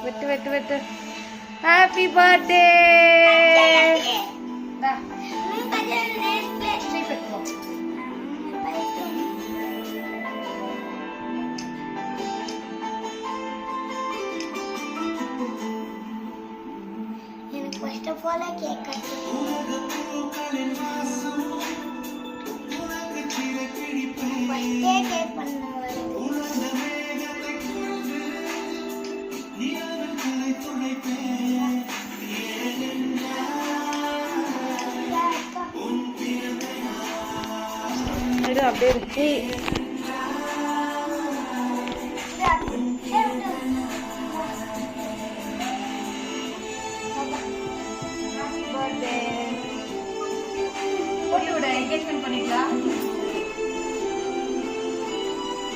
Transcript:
வெட்டு வெட்டு வெட்டு. Happy birthday. எனக்கு first of all cake cut cake பண்ணுவாங்க. அப்படியே இருக்கு. போட்டு விட என்கேஜ்மெண்ட் பண்ணிக்கலாம்.